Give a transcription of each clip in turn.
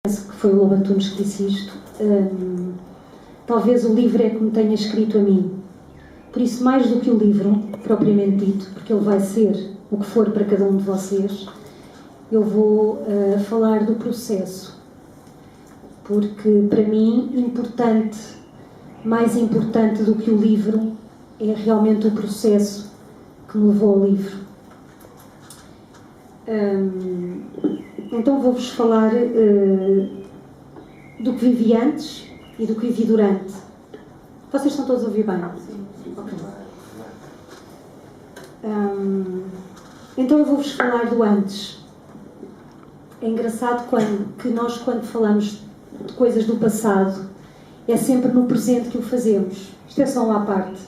que foi o Lobo Antunes que disse isto. Talvez o livro é que me tenha escrito a mim. Por isso, mais do que o livro, propriamente dito, porque ele vai ser o que for para cada um de vocês, eu vou falar do processo. Porque, para mim, mais importante do que o livro, é realmente o processo que me levou ao livro. Então vou-vos falar do que vivi antes e do que vivi durante. Vocês estão todos a ouvir bem? Sim. Okay. Então eu vou-vos falar do antes. É engraçado que nós, quando falamos de coisas do passado, é sempre no presente que o fazemos. Isto é só uma parte.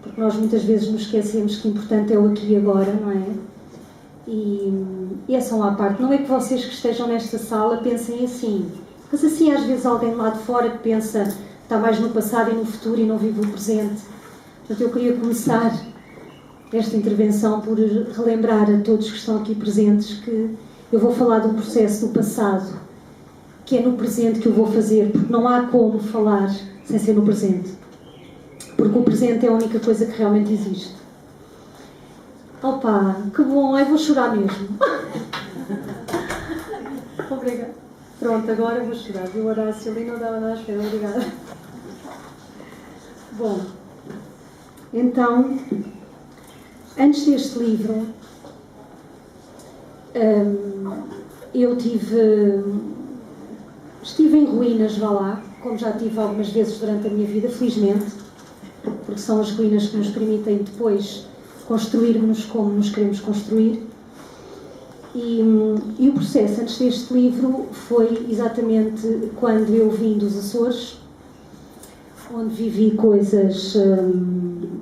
Porque nós muitas vezes nos esquecemos que o importante é o aqui e agora, não é? E é só uma parte. Não é que vocês que estejam nesta sala pensem assim. Mas assim, às vezes, alguém lá de fora que pensa que está mais no passado e no futuro e não vive o presente. Portanto, eu queria começar esta intervenção por relembrar a todos que estão aqui presentes que eu vou falar do processo do passado, que é no presente que eu vou fazer, porque não há como falar sem ser no presente. Porque o presente é a única coisa que realmente existe. Opa, que bom, eu vou chorar mesmo. Obrigada. Pronto, agora vou chorar. Viu, Horácio? Ali não dava nada a esperar. Obrigada. Bom, então, antes deste livro, eu estive em ruínas, vá lá, como já tive algumas vezes durante a minha vida, felizmente, porque são as ruínas que nos permitem depois construirmos como nos queremos construir. E o processo antes deste livro foi exatamente quando eu vim dos Açores, onde vivi coisas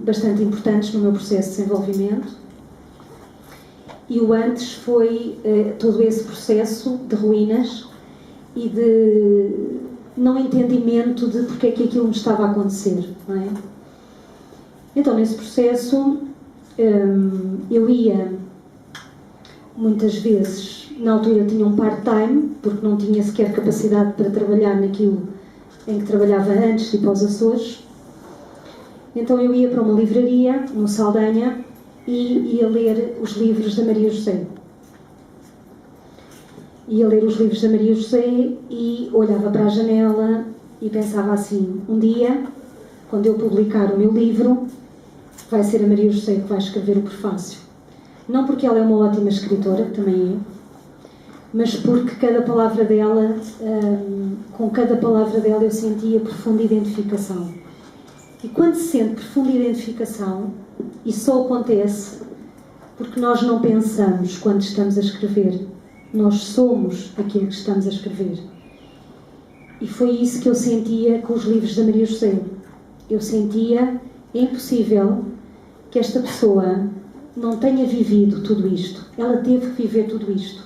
bastante importantes no meu processo de desenvolvimento. E o antes foi todo esse processo de ruínas e de não entendimento de porque é que aquilo me estava a acontecer, não é? Então, nesse processo, eu ia, muitas vezes, na altura tinha um part-time, porque não tinha sequer capacidade para trabalhar naquilo em que trabalhava antes de ir para os Açores. Então eu ia para uma livraria, no Saldanha, e ia ler os livros da Maria José. Ia ler os livros da Maria José e olhava para a janela e pensava assim, um dia, quando eu publicar o meu livro, vai ser a Maria José que vai escrever o prefácio. Não porque ela é uma ótima escritora, que também é, mas porque cada palavra dela, com cada palavra dela eu sentia profunda identificação. E quando se sente profunda identificação, isso só acontece porque nós não pensamos quando estamos a escrever. Nós somos aquilo que estamos a escrever. E foi isso que eu sentia com os livros da Maria José. Eu sentia, é impossível que esta pessoa não tenha vivido tudo isto. Ela teve que viver tudo isto.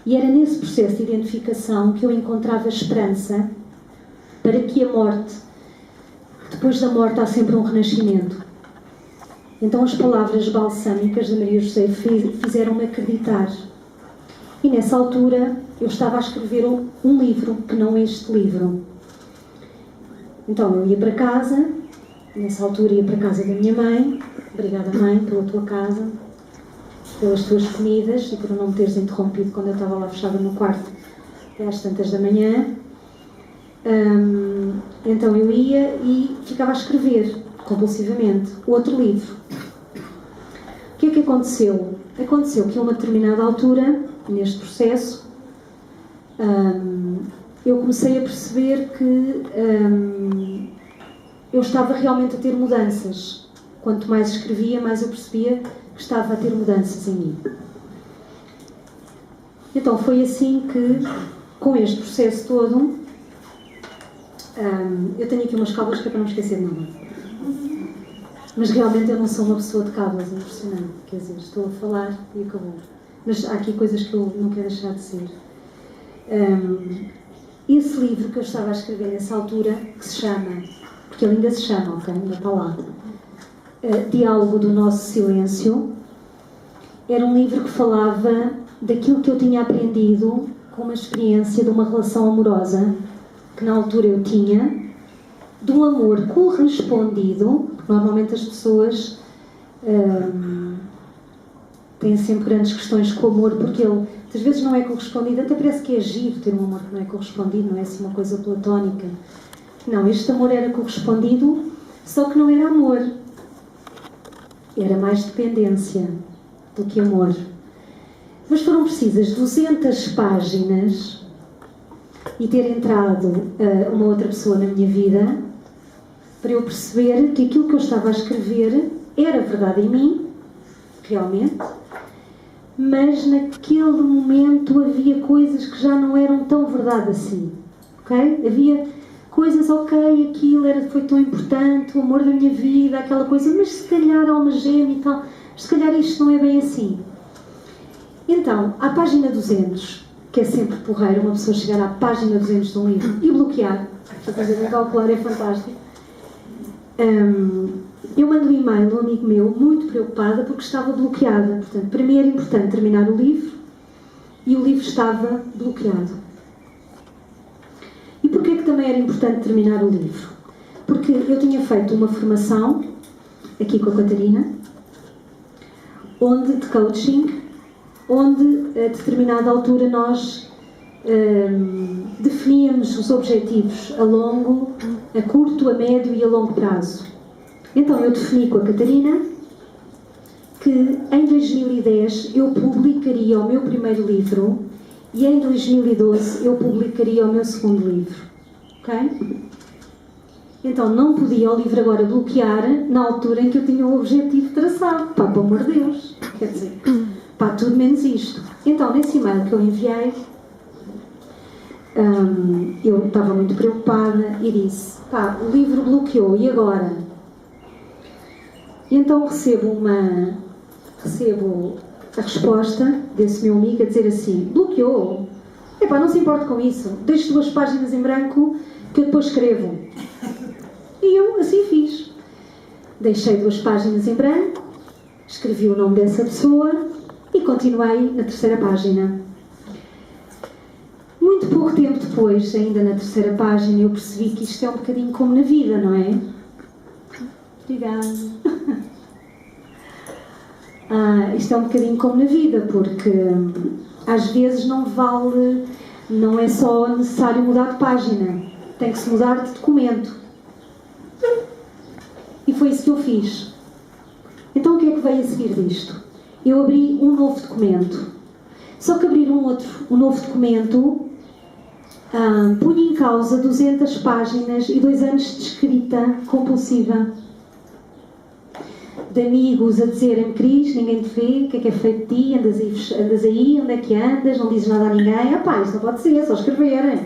E era nesse processo de identificação que eu encontrava esperança para que a morte, depois da morte há sempre um renascimento. Então as palavras balsâmicas da Maria José fizeram-me acreditar. E nessa altura eu estava a escrever um livro, que não este livro. Então eu ia para casa, nessa altura ia para a casa da minha mãe. Obrigada, mãe, pela tua casa, pelas tuas comidas e por não me teres interrompido quando eu estava lá fechada no quarto às tantas da manhã. Então eu ia e ficava a escrever compulsivamente outro livro. O que é que aconteceu? Aconteceu que a uma determinada altura, neste processo, eu comecei a perceber que eu estava realmente a ter mudanças. Quanto mais escrevia, mais eu percebia que estava a ter mudanças em mim. Então foi assim que, com este processo todo, eu tenho aqui umas cábulas que é para não esquecer nada. Mas realmente eu não sou uma pessoa de cábulas, é impressionante. Quer dizer, estou a falar e acabou. Mas há aqui coisas que eu não quero deixar de ser. Esse livro que eu estava a escrever nessa altura, que se chama, porque ele ainda se chama, ok? Ainda está lá. Diálogo do Nosso Silêncio, era um livro que falava daquilo que eu tinha aprendido com uma experiência de uma relação amorosa que na altura eu tinha, de um amor correspondido, porque normalmente as pessoas têm sempre grandes questões com o amor, porque ele às vezes não é correspondido, até parece que é giro ter um amor que não é correspondido, não é assim uma coisa platónica. Não, este amor era correspondido, só que não era amor. Era mais dependência do que amor. Mas foram precisas 200 páginas e ter entrado uma outra pessoa na minha vida para eu perceber que aquilo que eu estava a escrever era verdade em mim, realmente, mas naquele momento havia coisas que já não eram tão verdade assim, ok? Havia coisas, ok, aquilo foi tão importante, o amor da minha vida, aquela coisa, mas se calhar alma gêmea e tal, se calhar isto não é bem assim. Então, à página 200, que é sempre porreiro, uma pessoa chegar à página 200 de um livro e bloquear, fazer calcular é fantástico. Eu mando um e-mail a um amigo meu, muito preocupada, porque estava bloqueada. Portanto, para mim era importante terminar o livro e o livro estava bloqueado. E porquê que também era importante terminar o livro? Porque eu tinha feito uma formação, aqui com a Catarina, de coaching, onde a determinada altura nós definíamos os objetivos a curto, a médio e a longo prazo. Então eu defini com a Catarina que em 2010 eu publicaria o meu primeiro livro e em 2012 eu publicaria o meu segundo livro. Ok? Então não podia o livro agora bloquear na altura em que eu tinha o objetivo traçado. Pá, pelo amor de Deus. Quer dizer, pá, tudo menos isto. Então, nesse e-mail que eu enviei, eu estava muito preocupada e disse, pá, o livro bloqueou, e agora? E então recebo a resposta desse meu amigo a dizer assim, bloqueou? Epá, não se importe com isso, deixe 2 páginas em branco que eu depois escrevo. E eu assim fiz. Deixei 2 páginas em branco, escrevi o nome dessa pessoa e continuei na 3ª página. Muito pouco tempo depois, ainda na 3ª página, eu percebi que isto é um bocadinho como na vida, não é? Obrigada. Isto é um bocadinho como na vida, porque às vezes não é só necessário mudar de página, tem que se mudar de documento. E foi isso que eu fiz. Então o que é que veio a seguir disto? Eu abri um novo documento. Só que abrir um novo documento punha em causa 200 páginas e 2 anos de escrita compulsiva. De amigos a dizerem-me, Cris, ninguém te vê, o que é feito de ti, andas aí, onde é que andas, não dizes nada a ninguém. Isto não pode ser, é só escrever.